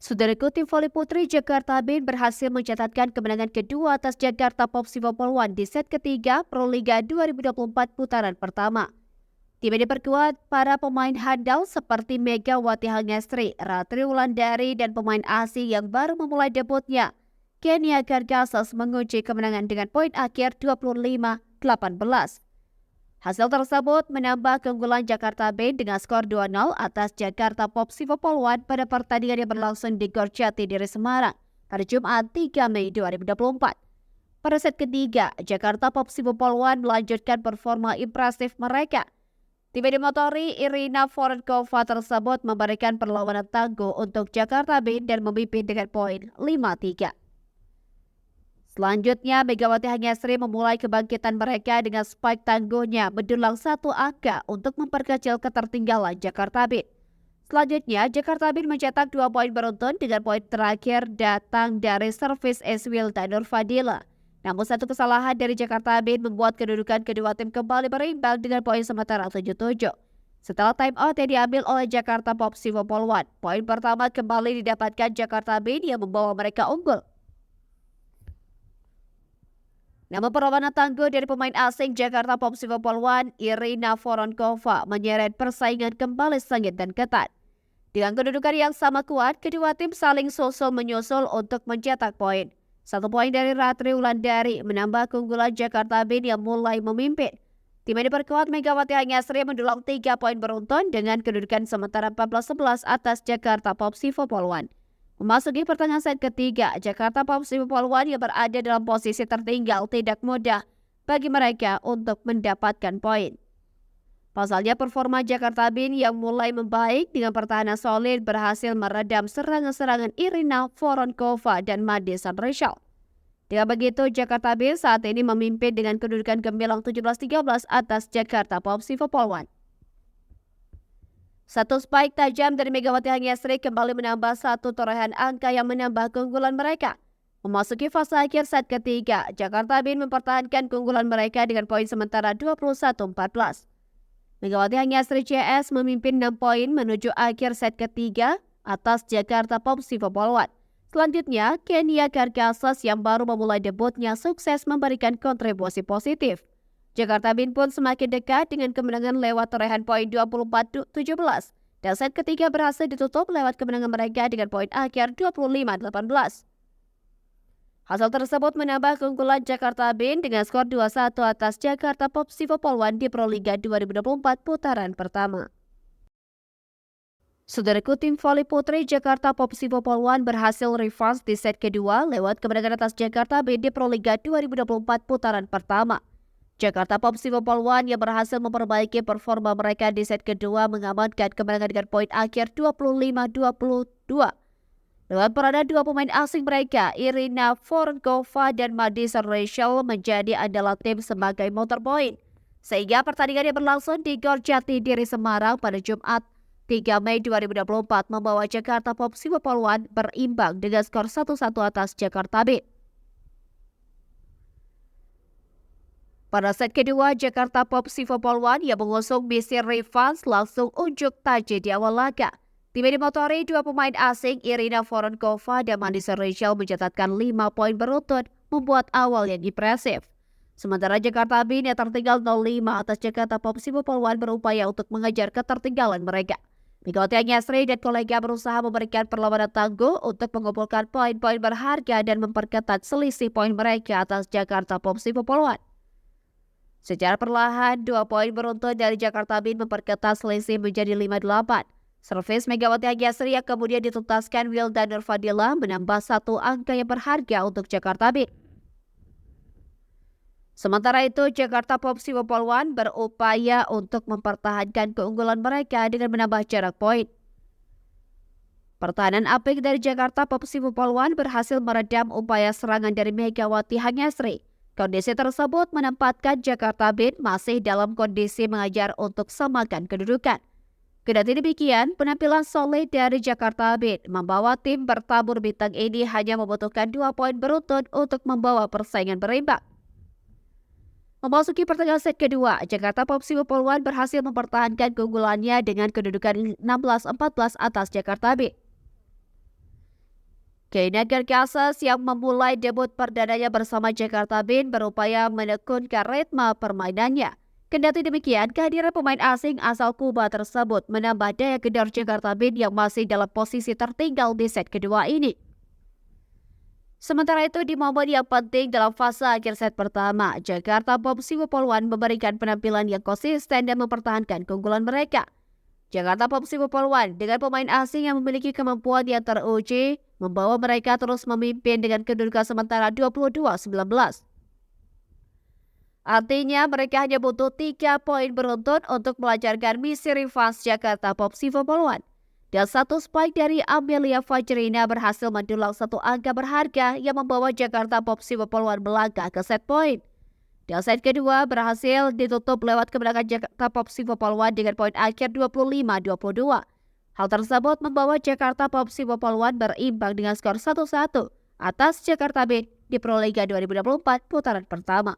Saudaraku, tim voli putri Jakarta Bin berhasil mencatatkan kemenangan kedua atas Jakarta Popsivo Poluan di set ketiga Proliga 2024 putaran pertama. Tim ini diperkuat para pemain handal seperti Megawati Hangestri, Ratri Wulandari, dan pemain asing yang baru memulai debutnya. Kenia Gargasas mengunci kemenangan dengan poin akhir 25-18. Hasil tersebut menambah keunggulan Jakarta Bin dengan skor 2-0 atas Jakarta Popsivo Poluan pada pertandingan yang berlangsung di Gor Jatidiri Semarang pada Jumat 3 Mei 2024. Pada set ketiga, Jakarta Popsivo Poluan melanjutkan performa impresif mereka. Tim yang dimotori Irina Vorenkova tersebut memberikan perlawanan tangguh untuk Jakarta Bin dan memimpin dengan poin 5-3. Selanjutnya, Megawati Hangestri memulai kebangkitan mereka dengan spike tangguhnya mendulang satu angka untuk memperkecil ketertinggalan Jakarta Bin. Selanjutnya, Jakarta Bin mencetak 2 poin beruntun dengan poin terakhir datang dari servis Eswil dan Nurfadila. Namun satu kesalahan dari Jakarta Bin membuat kedudukan kedua tim kembali berimbang dengan poin sementara 7-7. Setelah time out yang diambil oleh Jakarta Popsivo Poluan, poin pertama kembali didapatkan Jakarta Bin yang membawa mereka unggul. Namun perlawanan tangguh dari pemain asing Jakarta Popsivo Poluan, Irina Vorenkova, menyeret persaingan kembali sengit dan ketat. Dengan kedudukan yang sama kuat, kedua tim saling susul-menyusul untuk mencetak poin. 1 poin dari Ratri Wulandari menambah keunggulan Jakarta Bin yang mulai memimpin. Tim yang diperkuat Megawati Hangestri mendulang 3 poin beruntun dengan kedudukan sementara 14-11 atas Jakarta Popsivo Poluan. Memasuki pertengahan set ketiga, Jakarta Popsivo Poluan yang berada dalam posisi tertinggal tidak mudah bagi mereka untuk mendapatkan poin. Pasalnya performa Jakarta Bin yang mulai membaik dengan pertahanan solid berhasil meredam serangan-serangan Irina Vorenkova dan Madison Rachel. Dengan begitu, Jakarta Bin saat ini memimpin dengan kedudukan gemilang 17-13 atas Jakarta Popsivo Poluan. Satu spike tajam dari Megawati Hangestri kembali menambah satu torehan angka yang menambah keunggulan mereka. Memasuki fase akhir set ketiga, Jakarta Bin mempertahankan keunggulan mereka dengan poin sementara 21-14. Megawati Hangestri CS memimpin 6 poin menuju akhir set ketiga atas Jakarta Popsivo Poluan. Selanjutnya, Kenia Gargasas yang baru memulai debutnya sukses memberikan kontribusi positif. Jakarta Bin pun semakin dekat dengan kemenangan lewat torehan poin 24-17 dan set ketiga berhasil ditutup lewat kemenangan mereka dengan poin akhir 25-18. Hasil tersebut menambah keunggulan Jakarta Bin dengan skor 2-1 atas Jakarta Popsivo Poluan di Proliga 2024 putaran pertama. Saudaraku, tim voli putri Jakarta Popsivo Poluan berhasil revanche di set kedua lewat kemenangan atas Jakarta Bin di Proliga 2024 putaran pertama. Jakarta Popsivo Poluan yang berhasil memperbaiki performa mereka di set kedua mengamankan kemenangan dengan poin akhir 25-22. Lewat peranan 2 pemain asing mereka, Irina Vorenkova dan Madison Rachel menjadi andalan tim sebagai motor poin. Sehingga pertandingan yang berlangsung di Gor Jatidiri Semarang pada Jumat 3 Mei 2024 membawa Jakarta Popsivo Poluan berimbang dengan skor 1-1 atas Jakarta Bin. Pada set kedua, Jakarta Popsivo Poluan yang mengusung misi revanche langsung unjuk taji di awal laga. Tim yang dimotori 2 pemain asing, Irina Vorenkova dan Madison Rachel mencatatkan 5 poin beruntun, membuat awal yang impresif. Sementara Jakarta Bin yang tertinggal 0-5 atas Jakarta Popsivo Poluan berupaya untuk mengejar ketertinggalan mereka. Megawati Hangestri dan kolega berusaha memberikan perlawanan tangguh untuk mengumpulkan poin-poin berharga dan memperketat selisih poin mereka atas Jakarta Popsivo Poluan. Secara perlahan, 2 poin beruntun dari Jakarta Bin memperketat selisih menjadi 5-8. Servis Megawati Hangestri yang kemudian dituntaskan Will dan Nurfadila menambah 1 angka yang berharga untuk Jakarta Bin. Sementara itu, Jakarta Popsivo Poluan berupaya untuk mempertahankan keunggulan mereka dengan menambah jarak poin. Pertahanan apik dari Jakarta Popsivo Poluan berhasil meredam upaya serangan dari Megawati Hangestri. Kondisi tersebut menempatkan Jakarta Bin masih dalam kondisi mengajar untuk samakan kedudukan. Kendati demikian, penampilan solid dari Jakarta Bin membawa tim bertabur bintang ini hanya membutuhkan 2 poin beruntun untuk membawa persaingan berimbang. Memasuki pertengahan set kedua, Jakarta Popsivo Poluan berhasil mempertahankan keunggulannya dengan kedudukan 16-14 atas Jakarta Bin. Keinakan Kansas yang memulai debut perdananya bersama Jakarta Band berupaya menekunkan ritme permainannya. Kendati demikian, kehadiran pemain asing asal Kuba tersebut menambah daya gedor Jakarta Band yang masih dalam posisi tertinggal di set kedua ini. Sementara itu, di momen yang penting dalam fase akhir set pertama, Jakarta Bob Siwopolwan memberikan penampilan yang konsisten dan mempertahankan keunggulan mereka. Jakarta Bob Siwopolwan dengan pemain asing yang memiliki kemampuan yang teruji membawa mereka terus memimpin dengan kedudukan sementara 22-19. Artinya mereka hanya butuh 3 poin beruntun untuk melancarkan misi revanche Jakarta Bob Siwopolwan. Dan satu spike dari Amelia Fajrina berhasil mendulang satu angka berharga yang membawa Jakarta Bob Siwopolwan melangkah ke set point. Dan set kedua berhasil ditutup lewat kemenangan Jakarta Bob Siwopolwan dengan poin akhir 25-22. Hal tersebut membawa Jakarta Bob Siwopolwan berimbang dengan skor 1-1 atas Jakarta Band di Proliga 2024 putaran pertama.